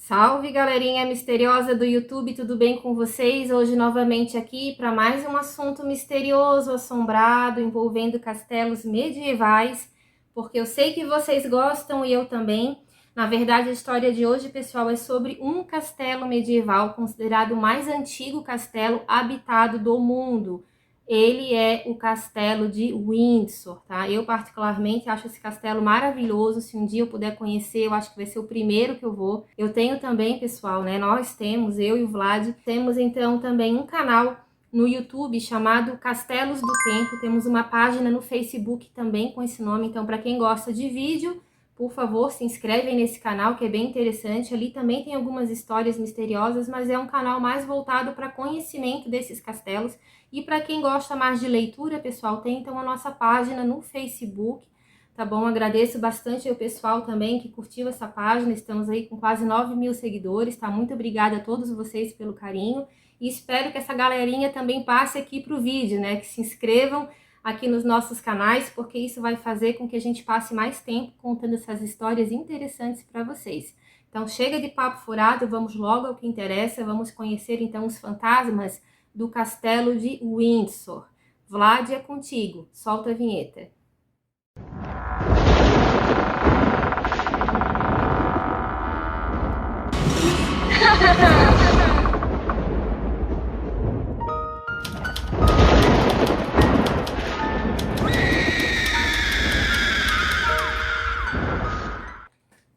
Salve, galerinha misteriosa do YouTube, tudo bem com vocês? Hoje novamente aqui para mais um assunto misterioso, assombrado, envolvendo castelos medievais, porque eu sei que vocês gostam e eu também. Na verdade, a história de hoje, pessoal, é sobre um castelo medieval considerado o mais antigo castelo habitado do mundo. Ele é o castelo de Windsor, tá? Eu particularmente acho esse castelo maravilhoso. Se um dia eu puder conhecer, eu acho que vai ser o primeiro que eu vou. Eu tenho também, pessoal, né? Nós temos, eu e o Vlad, temos então também um canal no YouTube chamado Castelos do Tempo. Temos uma página no Facebook também com esse nome. Então, para quem gosta de vídeo, por favor, se inscrevem nesse canal que é bem interessante. Ali também tem algumas histórias misteriosas, mas é um canal mais voltado para conhecimento desses castelos. E para quem gosta mais de leitura, pessoal, tem então a nossa página no Facebook, tá bom? Agradeço bastante ao pessoal também que curtiu essa página. Estamos aí com quase 9.000 seguidores, tá? Muito obrigada a todos vocês pelo carinho. E espero que essa galerinha também passe aqui pro vídeo, né? Que se inscrevam aqui nos nossos canais, porque isso vai fazer com que a gente passe mais tempo contando essas histórias interessantes para vocês. Então chega de papo furado, vamos logo ao que interessa, vamos conhecer então os fantasmas do castelo de Windsor. Vlad, é contigo, solta a vinheta.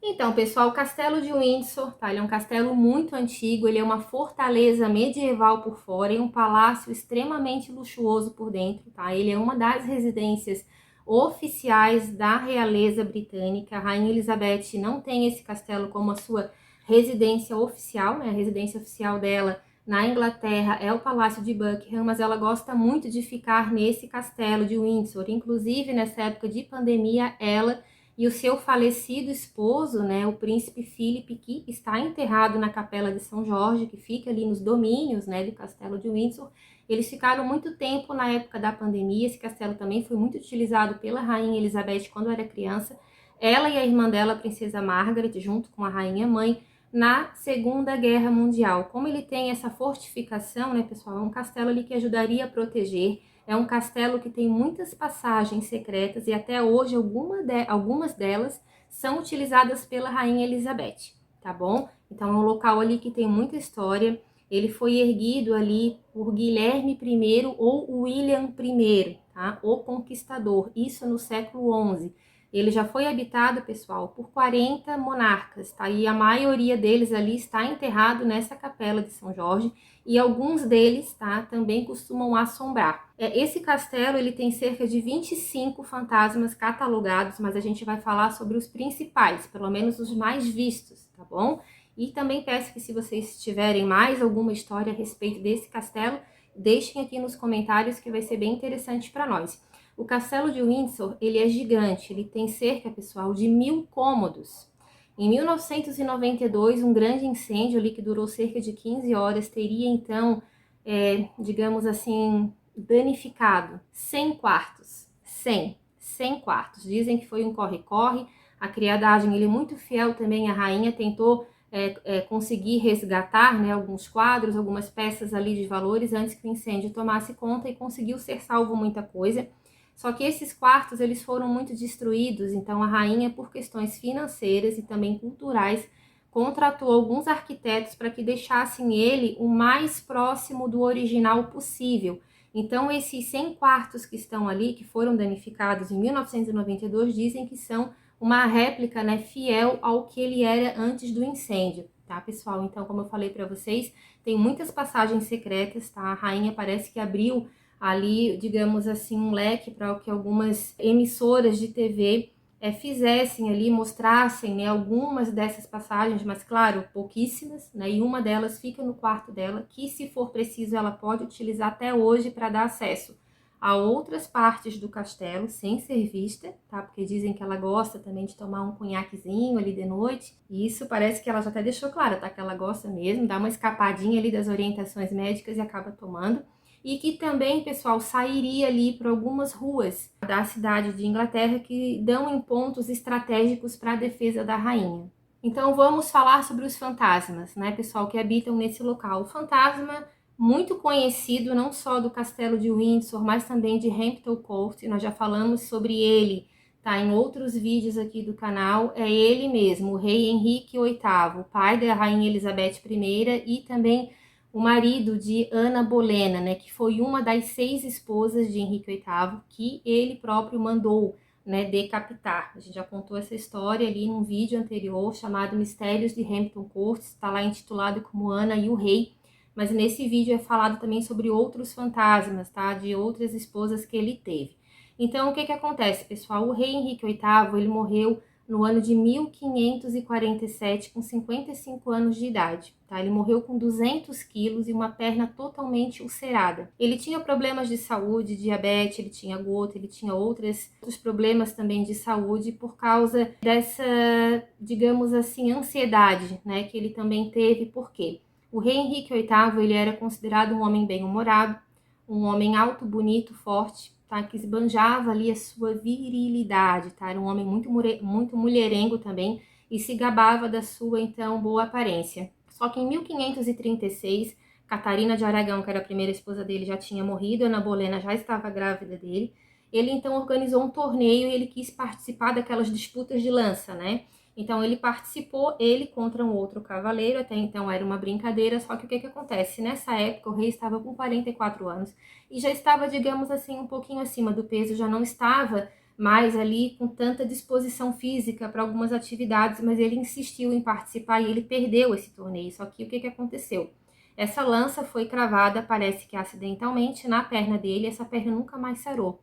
Então, pessoal, o castelo de Windsor, tá? Ele é um castelo muito antigo, ele é uma fortaleza medieval por fora e um palácio extremamente luxuoso por dentro, tá? Ele é uma das residências oficiais da realeza britânica. A Rainha Elizabeth não tem esse castelo como a sua residência oficial, né? A residência oficial dela na Inglaterra é o Palácio de Buckingham, mas ela gosta muito de ficar nesse castelo de Windsor. Inclusive, nessa época de pandemia, ela e o seu falecido esposo, né, o príncipe Philip, que está enterrado na Capela de São Jorge, que fica ali nos domínios, né, do Castelo de Windsor. Eles ficaram muito tempo na época da pandemia. Esse castelo também foi muito utilizado pela Rainha Elizabeth quando era criança. Ela e a irmã dela, a princesa Margaret, junto com a rainha mãe, na Segunda Guerra Mundial. Como ele tem essa fortificação, né, pessoal, é um castelo ali que ajudaria a proteger. É um castelo que tem muitas passagens secretas e até hoje algumas delas são utilizadas pela Rainha Elizabeth, tá bom? Então é um local ali que tem muita história. Ele foi erguido ali por Guilherme I ou William I, tá? O Conquistador, isso no século XI. Ele já foi habitado, pessoal, por 40 monarcas, tá? E a maioria deles ali está enterrado nessa capela de São Jorge, e alguns deles, tá, também costumam assombrar. Esse castelo, ele tem cerca de 25 fantasmas catalogados, mas a gente vai falar sobre os principais, pelo menos os mais vistos, tá bom? E também peço que, se vocês tiverem mais alguma história a respeito desse castelo, deixem aqui nos comentários, que vai ser bem interessante para nós. O castelo de Windsor, ele é gigante, ele tem cerca, pessoal, de 1.000 cômodos. Em 1992, um grande incêndio ali que durou cerca de 15 horas teria então, digamos assim, danificado 100 quartos. 100 quartos. Dizem que foi um corre-corre. A criadagem, ele é muito fiel também à rainha, tentou conseguir resgatar, né, alguns quadros, algumas peças ali de valores antes que o incêndio tomasse conta, e conseguiu ser salvo muita coisa. Só que esses quartos, eles foram muito destruídos, então a rainha, por questões financeiras e também culturais, contratou alguns arquitetos para que deixassem ele o mais próximo do original possível. Então esses 100 quartos que estão ali, que foram danificados em 1992, dizem que são uma réplica, né, fiel ao que ele era antes do incêndio, tá, pessoal? Então, como eu falei para vocês, tem muitas passagens secretas, tá? A rainha parece que abriu ali, digamos assim, um leque para que algumas emissoras de TV fizessem ali, mostrassem, né, algumas dessas passagens, mas claro, pouquíssimas, né, e uma delas fica no quarto dela, que, se for preciso, ela pode utilizar até hoje para dar acesso a outras partes do castelo sem ser vista, tá? Porque dizem que ela gosta também de tomar um conhaquezinho ali de noite, e isso parece que ela já até deixou claro, tá? Que ela gosta mesmo, dá uma escapadinha ali das orientações médicas e acaba tomando. E que também, pessoal, sairia ali por algumas ruas da cidade de Inglaterra que dão em pontos estratégicos para a defesa da rainha. Então vamos falar sobre os fantasmas, né, pessoal, que habitam nesse local. O fantasma muito conhecido não só do Castelo de Windsor, mas também de Hampton Court, nós já falamos sobre ele, tá, em outros vídeos aqui do canal, é ele mesmo, o rei Henrique VIII, o pai da rainha Elizabeth I e também o marido de Ana Bolena, né, que foi uma das 6 esposas de Henrique VIII, que ele próprio mandou, né, decapitar. A gente já contou essa história ali num vídeo anterior chamado Mistérios de Hampton Court, está lá intitulado como Ana e o Rei, mas nesse vídeo é falado também sobre outros fantasmas, tá, de outras esposas que ele teve. Então, o que que acontece, pessoal? O rei Henrique VIII, ele morreu no ano de 1547, com 55 anos de idade, tá? Ele morreu com 200 quilos e uma perna totalmente ulcerada. Ele tinha problemas de saúde, diabetes, ele tinha gota, ele tinha outros problemas também de saúde por causa dessa, digamos assim, ansiedade, né, que ele também teve. Por quê? O rei Henrique VIII, ele era considerado um homem bem-humorado, um homem alto, bonito, forte, tá? Que esbanjava ali a sua virilidade, tá? Era um homem muito mulherengo também e se gabava da sua, então, boa aparência. Só que em 1536, Catarina de Aragão, que era a primeira esposa dele, já tinha morrido, Ana Bolena já estava grávida dele. Ele, então, organizou um torneio e ele quis participar daquelas disputas de lança, né? Então ele participou, ele contra um outro cavaleiro, até então era uma brincadeira, só que o que acontece? Nessa época o rei estava com 44 anos e já estava, digamos assim, um pouquinho acima do peso, já não estava mais ali com tanta disposição física para algumas atividades, mas ele insistiu em participar e ele perdeu esse torneio. Só que o que aconteceu? Essa lança foi cravada, parece que acidentalmente, na perna dele, essa perna nunca mais sarou.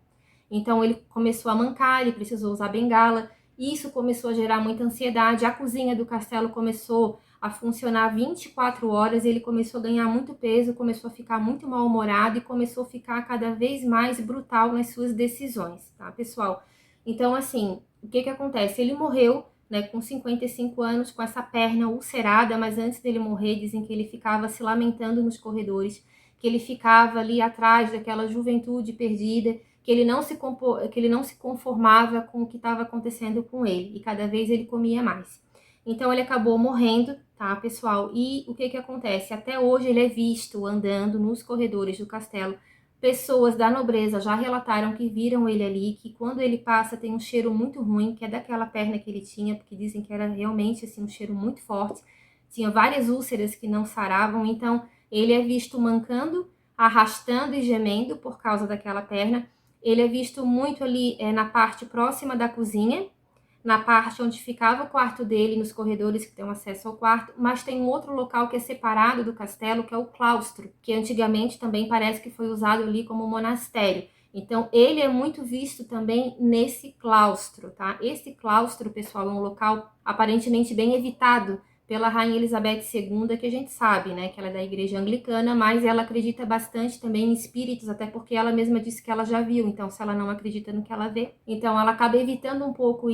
Então ele começou a mancar, ele precisou usar bengala. Isso começou a gerar muita ansiedade. A cozinha do castelo começou a funcionar 24 horas, ele começou a ganhar muito peso, começou a ficar muito mal-humorado e começou a ficar cada vez mais brutal nas suas decisões, tá, pessoal? Então, assim, o que acontece? Ele morreu, né, com 55 anos, com essa perna ulcerada, mas antes dele morrer, dizem que ele ficava se lamentando nos corredores, que ele ficava ali atrás daquela juventude perdida, que ele não se conformava com o que estava acontecendo com ele, e cada vez ele comia mais. Então ele acabou morrendo, tá, pessoal? E o que acontece? Até hoje ele é visto andando nos corredores do castelo. Pessoas da nobreza já relataram que viram ele ali, que quando ele passa tem um cheiro muito ruim, que é daquela perna que ele tinha, porque dizem que era realmente assim um cheiro muito forte. Tinha várias úlceras que não saravam, então ele é visto mancando, arrastando e gemendo por causa daquela perna. Ele é visto muito ali na parte próxima da cozinha, na parte onde ficava o quarto dele, nos corredores que tem acesso ao quarto, mas tem um outro local que é separado do castelo, que é o claustro, que antigamente também parece que foi usado ali como monastério. Então, ele é muito visto também nesse claustro, tá? Esse claustro, pessoal, é um local aparentemente bem evitado pela Rainha Elizabeth II, que a gente sabe, né, que ela é da igreja anglicana, mas ela acredita bastante também em espíritos, até porque ela mesma disse que ela já viu, então se ela não acredita no que ela vê, então ela acaba evitando um pouco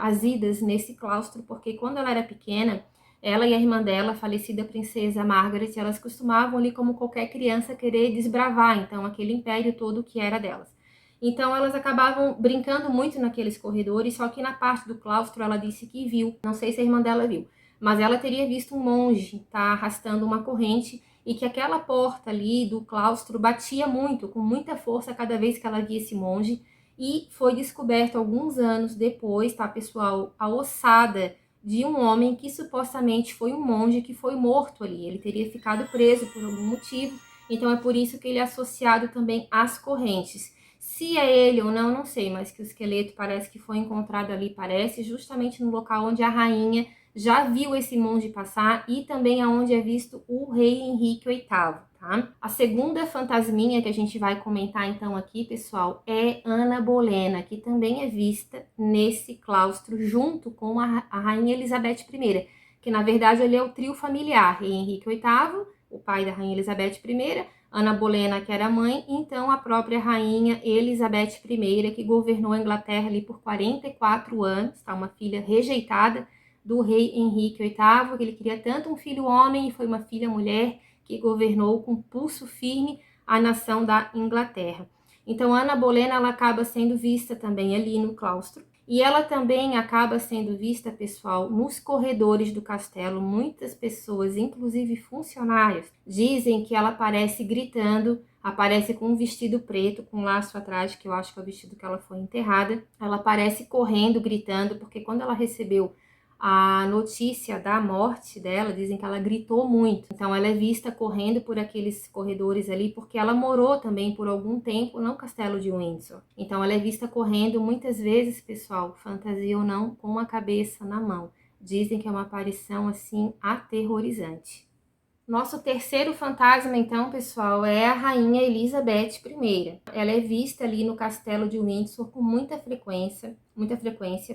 as idas nesse claustro, porque quando ela era pequena, ela e a irmã dela, a falecida princesa Margaret, elas costumavam ali, como qualquer criança, querer desbravar, então, aquele império todo que era delas. Então elas acabavam brincando muito naqueles corredores, só que na parte do claustro ela disse que viu, não sei se a irmã dela viu, mas ela teria visto um monge, tá, arrastando uma corrente e que aquela porta ali do claustro batia muito, com muita força cada vez que ela via esse monge. E foi descoberto alguns anos depois, tá, pessoal, a ossada de um homem que supostamente foi um monge que foi morto ali. Ele teria ficado preso por algum motivo, então é por isso que ele é associado também às correntes. Se é ele ou não, não sei, mas que o esqueleto parece que foi encontrado ali, parece, justamente no local onde a rainha já viu esse monge passar e também aonde é visto o rei Henrique VIII, tá? A segunda fantasminha que a gente vai comentar então aqui, pessoal, é Ana Bolena, que também é vista nesse claustro junto com a rainha Elizabeth I, que na verdade ele é o trio familiar, rei Henrique VIII, o pai da rainha Elizabeth I, Ana Bolena, que era a mãe, e então a própria rainha Elizabeth I, que governou a Inglaterra ali por 44 anos, tá? Uma filha rejeitada do rei Henrique VIII, que ele queria tanto um filho homem e foi uma filha mulher que governou com pulso firme a nação da Inglaterra. Então, Ana Bolena ela acaba sendo vista também ali no claustro. E ela também acaba sendo vista, pessoal, nos corredores do castelo. Muitas pessoas, inclusive funcionários, dizem que ela aparece gritando, aparece com um vestido preto, com um laço atrás, que eu acho que é o vestido que ela foi enterrada. Ela aparece correndo, gritando, porque quando ela recebeu a notícia da morte dela, dizem que ela gritou muito. Então ela é vista correndo por aqueles corredores ali, porque ela morou também por algum tempo no castelo de Windsor. Então ela é vista correndo muitas vezes, pessoal, fantasia ou não, com a cabeça na mão. Dizem que é uma aparição assim aterrorizante. Nosso terceiro fantasma, então, pessoal, é a rainha Elizabeth I. Ela é vista ali no castelo de Windsor com muita frequência,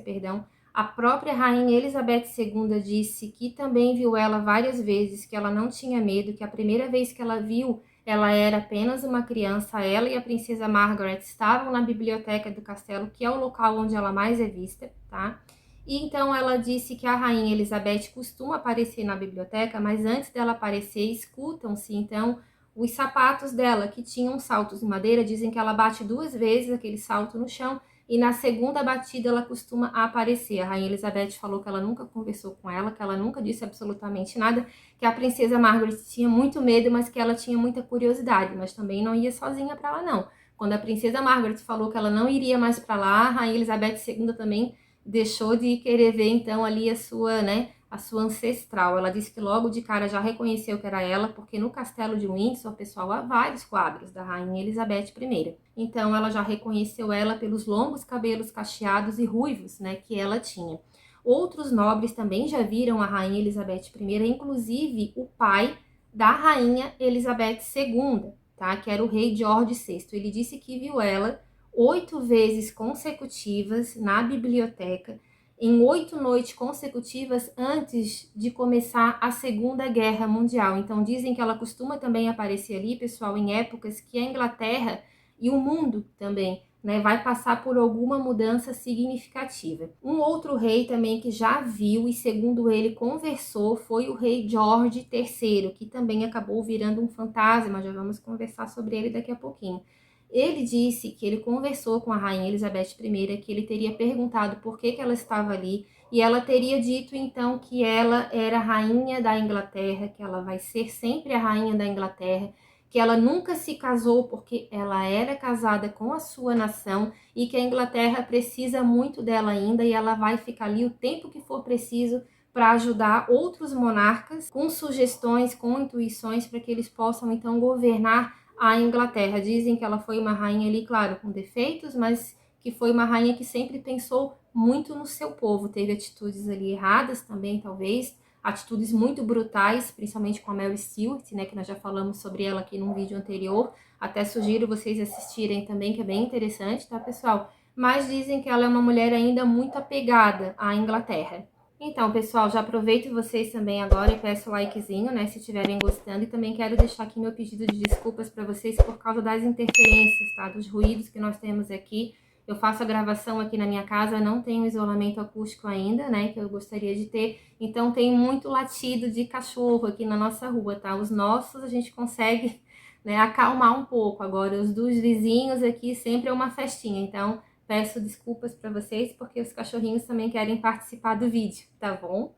perdão. A própria rainha Elizabeth II disse que também viu ela várias vezes, que ela não tinha medo, que a primeira vez que ela viu, ela era apenas uma criança. Ela e a princesa Margaret estavam na biblioteca do castelo, que é o local onde ela mais é vista, tá? E então ela disse que a rainha Elizabeth costuma aparecer na biblioteca, mas antes dela aparecer, escutam-se então os sapatos dela, que tinham saltos de madeira. Dizem que ela bate 2 vezes aquele salto no chão e na segunda batida ela costuma aparecer. A rainha Elizabeth falou que ela nunca conversou com ela, que ela nunca disse absolutamente nada, que a princesa Margaret tinha muito medo, mas que ela tinha muita curiosidade, mas também não ia sozinha para lá não. Quando a princesa Margaret falou que ela não iria mais para lá, a rainha Elizabeth II também deixou de querer ver então ali a sua, né, a sua ancestral. Ela disse que logo de cara já reconheceu que era ela, porque no castelo de Windsor, pessoal, há vários quadros da rainha Elizabeth I. Então ela já reconheceu ela pelos longos cabelos cacheados e ruivos, né, que ela tinha. Outros nobres também já viram a rainha Elizabeth I, inclusive o pai da rainha Elizabeth II, tá, que era o rei George VI. Ele disse que viu ela 8 vezes consecutivas na biblioteca, em 8 noites consecutivas antes de começar a Segunda Guerra Mundial. Então dizem que ela costuma também aparecer ali, pessoal, em épocas que a Inglaterra e o mundo também, né, vai passar por alguma mudança significativa. Um outro rei também que já viu e segundo ele conversou foi o rei George III, que também acabou virando um fantasma. Já vamos conversar sobre ele daqui a pouquinho. Ele disse que ele conversou com a rainha Elizabeth I, que ele teria perguntado por que ela estava ali, e ela teria dito então que ela era rainha da Inglaterra, que ela vai ser sempre a rainha da Inglaterra, que ela nunca se casou porque ela era casada com a sua nação e que a Inglaterra precisa muito dela ainda e ela vai ficar ali o tempo que for preciso para ajudar outros monarcas com sugestões, com intuições para que eles possam então governar a Inglaterra. Dizem que ela foi uma rainha ali, claro, com defeitos, mas que foi uma rainha que sempre pensou muito no seu povo. Teve atitudes ali erradas também, talvez, atitudes muito brutais, principalmente com a Mary Stuart, né, que nós já falamos sobre ela aqui num vídeo anterior. Até sugiro vocês assistirem também, que é bem interessante, tá, pessoal? Mas dizem que ela é uma mulher ainda muito apegada à Inglaterra. Então, pessoal, já aproveito vocês também agora e peço o likezinho, né, se estiverem gostando. E também quero deixar aqui meu pedido de desculpas para vocês por causa das interferências, tá, dos ruídos que nós temos aqui. Eu faço a gravação aqui na minha casa, não tenho isolamento acústico ainda, né, que eu gostaria de ter. Então, tem muito latido de cachorro aqui na nossa rua, tá? Os nossos a gente consegue, né, acalmar um pouco. Agora, os dos vizinhos aqui sempre é uma festinha, então peço desculpas para vocês, porque os cachorrinhos também querem participar do vídeo, tá bom?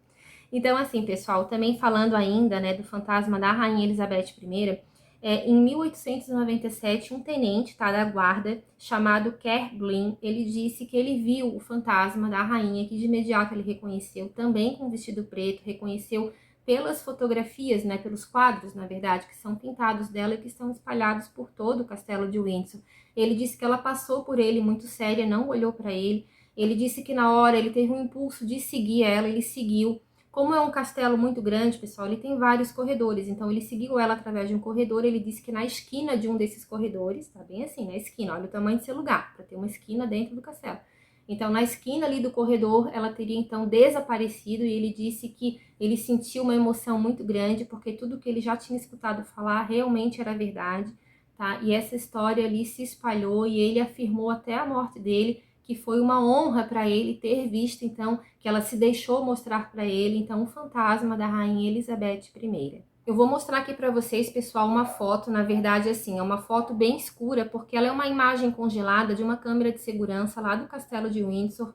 Então, assim, pessoal, também falando ainda, né, do fantasma da Rainha Elizabeth I, em 1897, um tenente, tá, da guarda, chamado Kerr Glynn, ele disse que ele viu o fantasma da rainha, que de imediato ele reconheceu, também com vestido preto, reconheceu pelas fotografias, né, pelos quadros, na verdade, que são pintados dela e que estão espalhados por todo o castelo de Windsor. Ele disse que ela passou por ele muito séria, não olhou para ele. Ele disse que na hora ele teve um impulso de seguir ela, ele seguiu. Como é um castelo muito grande, pessoal, ele tem vários corredores, então ele seguiu ela através de um corredor. Ele disse que na esquina de um desses corredores, tá bem assim, na esquina, olha o tamanho do seu lugar, para ter uma esquina dentro do castelo. Então, na esquina ali do corredor, ela teria então desaparecido e ele disse que ele sentiu uma emoção muito grande, porque tudo que ele já tinha escutado falar realmente era verdade, tá? E essa história ali se espalhou e ele afirmou até a morte dele que foi uma honra para ele ter visto, então, que ela se deixou mostrar para ele, então, o fantasma da Rainha Elizabeth I. Eu vou mostrar aqui para vocês, pessoal, uma foto, na verdade, assim, é uma foto bem escura, porque ela é uma imagem congelada de uma câmera de segurança lá do Castelo de Windsor,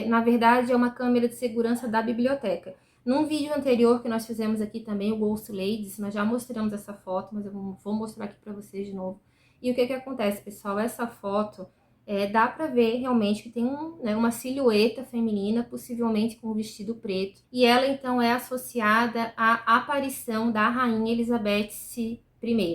na verdade é uma câmera de segurança da biblioteca. Num vídeo anterior que nós fizemos aqui também, o Ghost Ladies, nós já mostramos essa foto, mas eu vou mostrar aqui para vocês de novo. E o que acontece, pessoal? Essa foto, dá pra ver realmente que tem uma silhueta feminina, possivelmente com um vestido preto. E ela, então, é associada à aparição da Rainha Elizabeth I,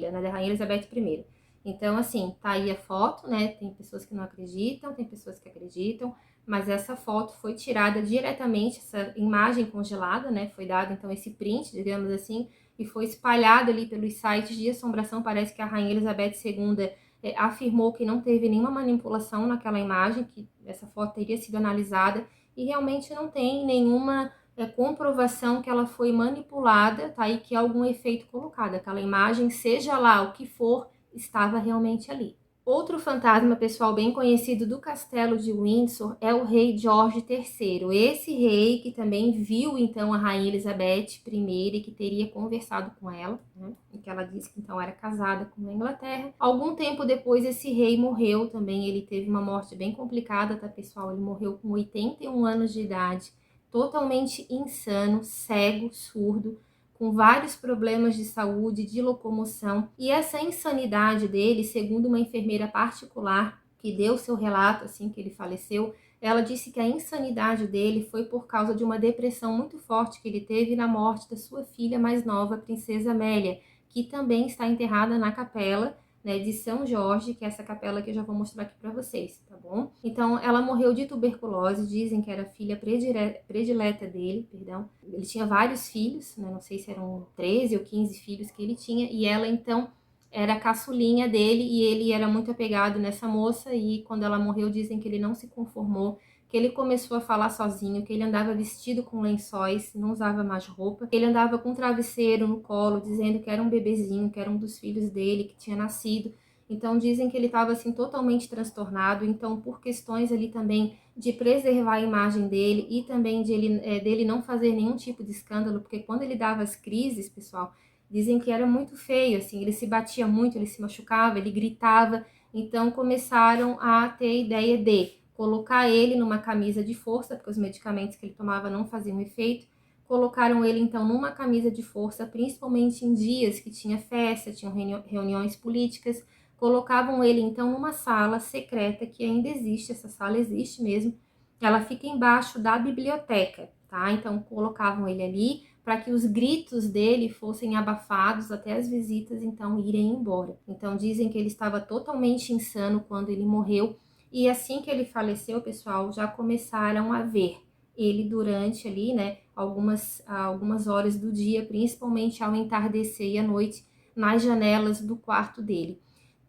né? Da Rainha Elizabeth I. Então, assim, tá aí a foto, né? Tem pessoas que não acreditam, tem pessoas que acreditam, mas essa foto foi tirada diretamente, essa imagem congelada, né? Foi dado, então, esse print, digamos assim, e foi espalhado ali pelos sites de assombração. Parece que a Rainha Elizabeth II afirmou que não teve nenhuma manipulação naquela imagem, que essa foto teria sido analisada, e realmente não tem nenhuma comprovação que ela foi manipulada, tá? E que algum efeito colocado. Aquela imagem, seja lá o que for, estava realmente ali. Outro fantasma, pessoal, bem conhecido do castelo de Windsor é o rei George III. Esse rei que também viu, então, a rainha Elizabeth I e que teria conversado com ela, né? E que ela disse que, então, era casada com a Inglaterra. Algum tempo depois, esse rei morreu também. Ele teve uma morte bem complicada, tá, pessoal? Ele morreu com 81 anos de idade, totalmente insano, cego, surdo, com vários problemas de saúde, de locomoção. E essa insanidade dele, segundo uma enfermeira particular que deu seu relato assim que ele faleceu, ela disse que a insanidade dele foi por causa de uma depressão muito forte que ele teve na morte da sua filha mais nova, a princesa Amélia, que também está enterrada na capela, né, de São Jorge, que é essa capela que eu já vou mostrar aqui para vocês, tá bom? Então, ela morreu de tuberculose, dizem que era a filha predileta dele, perdão. Ele tinha vários filhos, né, não sei se eram 13 ou 15 filhos que ele tinha, e ela, então, era a caçulinha dele, e ele era muito apegado nessa moça, e quando ela morreu, dizem que ele não se conformou, que ele começou a falar sozinho, que ele andava vestido com lençóis, não usava mais roupa, que ele andava com um travesseiro no colo, dizendo que era um bebezinho, que era um dos filhos dele, que tinha nascido. Então dizem que ele estava assim totalmente transtornado, então por questões ali também de preservar a imagem dele e também dele não fazer nenhum tipo de escândalo, porque quando ele dava as crises, pessoal, dizem que era muito feio, assim, ele se batia muito, ele se machucava, ele gritava, então começaram a ter a ideia de colocar ele numa camisa de força, porque os medicamentos que ele tomava não faziam efeito. Colocaram ele, então, numa camisa de força, principalmente em dias que tinha festa, tinham reuniões políticas. Colocavam ele, então, numa sala secreta, que ainda existe, essa sala existe mesmo. Ela fica embaixo da biblioteca, tá? Então, colocavam ele ali para que os gritos dele fossem abafados até as visitas, então, irem embora. Então, dizem que ele estava totalmente insano quando ele morreu. E assim que ele faleceu, pessoal, já começaram a ver ele durante ali, né, algumas horas do dia, principalmente ao entardecer e à noite, nas janelas do quarto dele.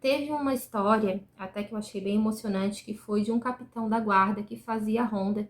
Teve uma história, até que eu achei bem emocionante, que foi de um capitão da guarda que fazia ronda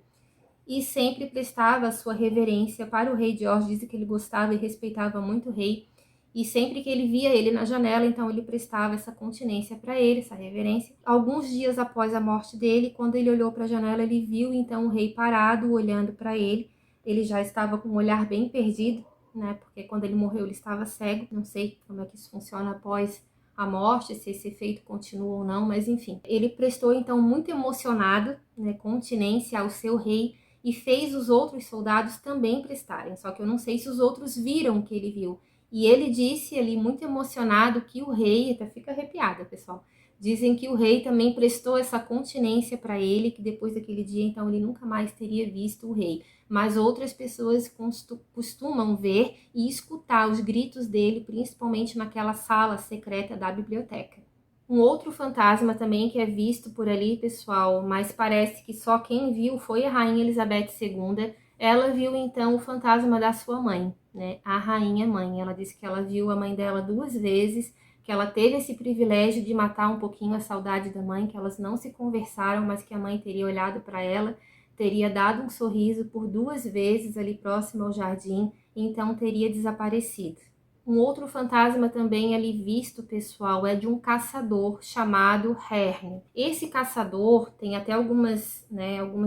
e sempre prestava a sua reverência para o rei George. Diz que ele gostava e respeitava muito o rei, e sempre que ele via ele na janela, então ele prestava essa continência para ele, essa reverência. Alguns dias após a morte dele, quando ele olhou para a janela, ele viu então o rei parado, olhando para ele. Ele já estava com um olhar bem perdido, né? Porque quando ele morreu ele estava cego. Não sei como é que isso funciona após a morte, se esse efeito continua ou não, mas enfim. Ele prestou então muito emocionado, né, continência ao seu rei, e fez os outros soldados também prestarem. Só que eu não sei se os outros viram o que ele viu. E ele disse ali, muito emocionado, que o rei, até fica arrepiada, pessoal, dizem que o rei também prestou essa continência para ele, que depois daquele dia, então, ele nunca mais teria visto o rei. Mas outras pessoas costumam ver e escutar os gritos dele, principalmente naquela sala secreta da biblioteca. Um outro fantasma também que é visto por ali, pessoal, mas parece que só quem viu foi a Rainha Elizabeth II. Ela viu, então, o fantasma da sua mãe, né? A rainha mãe. Ela disse que ela viu a mãe dela 2 vezes, que ela teve esse privilégio de matar um pouquinho a saudade da mãe, que elas não se conversaram, mas que a mãe teria olhado para ela, teria dado um sorriso por 2 vezes ali próximo ao jardim, e então teria desaparecido. Um outro fantasma também ali visto, pessoal, é de um caçador chamado Herne. Esse caçador, tem até algumas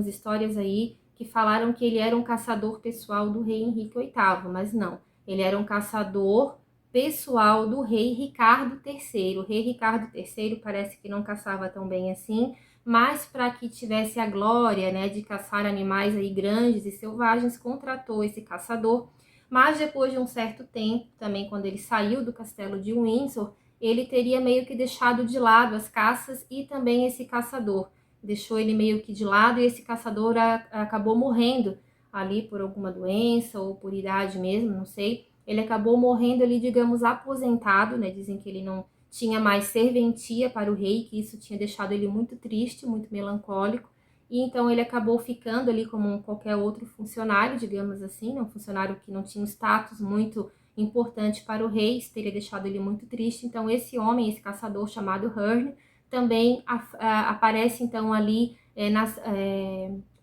histórias aí que falaram que ele era um caçador pessoal do rei Henrique VIII, mas não. Ele era um caçador pessoal do rei Ricardo III. O rei Ricardo III parece que não caçava tão bem assim, mas para que tivesse a glória, né, de caçar animais aí grandes e selvagens, contratou esse caçador. Mas depois de um certo tempo, também quando ele saiu do castelo de Windsor, ele teria meio que deixado de lado as caças e também esse caçador. Deixou ele meio que de lado e esse caçador acabou morrendo ali por alguma doença ou por idade mesmo, não sei. Ele acabou morrendo ali, digamos, aposentado, né? Dizem que ele não tinha mais serventia para o rei, que isso tinha deixado ele muito triste, muito melancólico. E então ele acabou ficando ali como qualquer outro funcionário, digamos assim, né? Um funcionário que não tinha um status muito importante para o rei, isso teria deixado ele muito triste. Então esse homem, esse caçador chamado Herne, também aparece então ali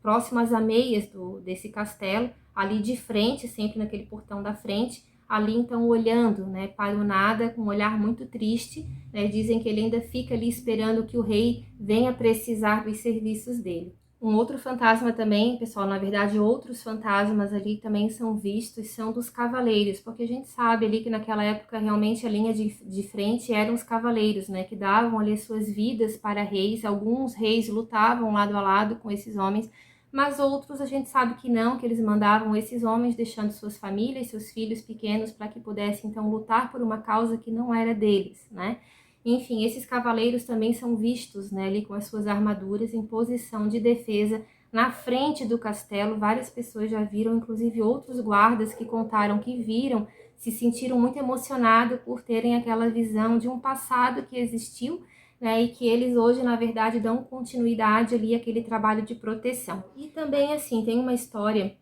próximas às meias desse castelo, ali de frente, sempre naquele portão da frente, ali então olhando, né, para o nada, com um olhar muito triste, né, dizem que ele ainda fica ali esperando que o rei venha precisar dos serviços dele. Um outro fantasma também, pessoal, na verdade outros fantasmas ali também são vistos, são dos cavaleiros, porque a gente sabe ali que naquela época realmente a linha de frente eram os cavaleiros, né, que davam ali as suas vidas para reis. Alguns reis lutavam lado a lado com esses homens, mas outros a gente sabe que não, que eles mandavam esses homens deixando suas famílias, seus filhos pequenos, para que pudessem então lutar por uma causa que não era deles, né? Enfim, esses cavaleiros também são vistos, né, ali com as suas armaduras em posição de defesa na frente do castelo. Várias pessoas já viram, inclusive outros guardas que contaram que viram, se sentiram muito emocionados por terem aquela visão de um passado que existiu, né, e que eles hoje, na verdade, dão continuidade ali àquele trabalho de proteção. E também, assim, tem uma história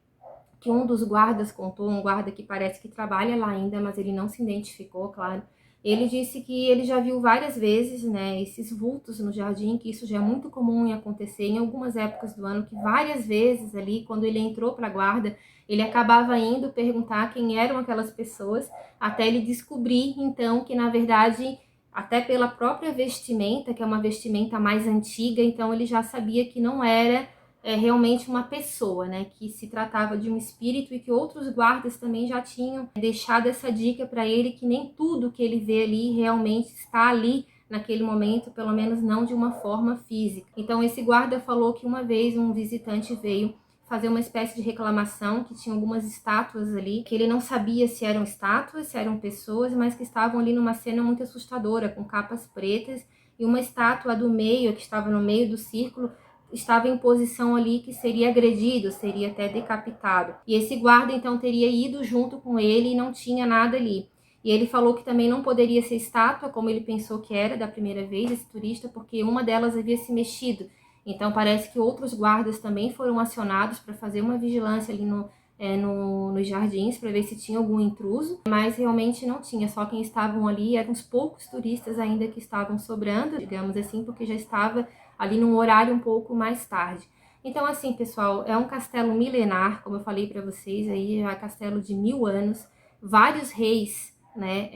que um dos guardas contou, um guarda que parece que trabalha lá ainda, mas ele não se identificou, claro. Ele disse que ele já viu várias vezes, né, esses vultos no jardim, que isso já é muito comum em acontecer em algumas épocas do ano, que várias vezes ali, quando ele entrou para a guarda, ele acabava indo perguntar quem eram aquelas pessoas, até ele descobrir, então, que na verdade, até pela própria vestimenta, que é uma vestimenta mais antiga, então ele já sabia que não era realmente uma pessoa, né, que se tratava de um espírito, e que outros guardas também já tinham deixado essa dica para ele, que nem tudo que ele vê ali realmente está ali naquele momento, pelo menos não de uma forma física. Então esse guarda falou que uma vez um visitante veio fazer uma espécie de reclamação, que tinha algumas estátuas ali, que ele não sabia se eram estátuas, se eram pessoas, mas que estavam ali numa cena muito assustadora, com capas pretas, e uma estátua do meio, que estava no meio do círculo, estava em posição ali que seria agredido, seria até decapitado. E esse guarda então teria ido junto com ele e não tinha nada ali. E ele falou que também não poderia ser estátua, como ele pensou que era da primeira vez, esse turista, porque uma delas havia se mexido. Então parece que outros guardas também foram acionados para fazer uma vigilância ali nos jardins, para ver se tinha algum intruso, mas realmente não tinha, só quem estavam ali eram uns poucos turistas ainda que estavam sobrando, digamos assim, porque já estava ali num horário um pouco mais tarde. Então, assim, pessoal, é um castelo milenar, como eu falei para vocês, aí é um castelo de 1000 anos. Vários reis, né,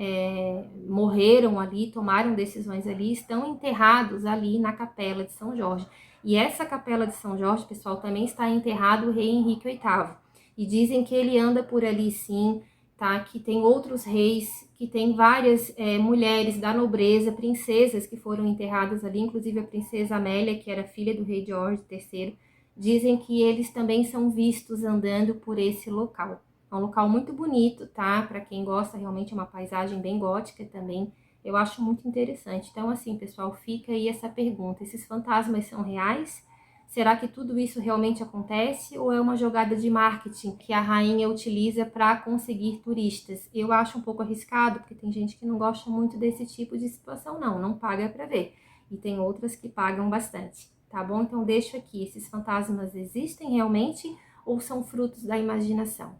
morreram ali, tomaram decisões ali, estão enterrados ali na capela de São Jorge. E essa capela de São Jorge, pessoal, também está enterrado o rei Henrique VIII. E dizem que ele anda por ali, sim, tá? Que tem outros reis, que tem várias mulheres da nobreza, princesas que foram enterradas ali, inclusive a princesa Amélia, que era filha do rei George III. Dizem que eles também são vistos andando por esse local. É um local muito bonito, tá? Para quem gosta, realmente é uma paisagem bem gótica também. Eu acho muito interessante. Então, assim, pessoal, fica aí essa pergunta. Esses fantasmas são reais? Será que tudo isso realmente acontece ou é uma jogada de marketing que a rainha utiliza para conseguir turistas? Eu acho um pouco arriscado, porque tem gente que não gosta muito desse tipo de situação, não paga para ver. E tem outras que pagam bastante, tá bom? Então deixo aqui, esses fantasmas existem realmente ou são frutos da imaginação?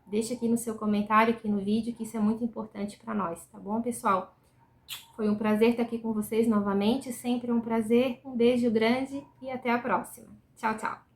Deixa aqui no seu comentário, aqui no vídeo, que isso é muito importante para nós, tá bom, pessoal? Foi um prazer estar aqui com vocês novamente, sempre um prazer. Um beijo grande e até a próxima. Tchau, tchau!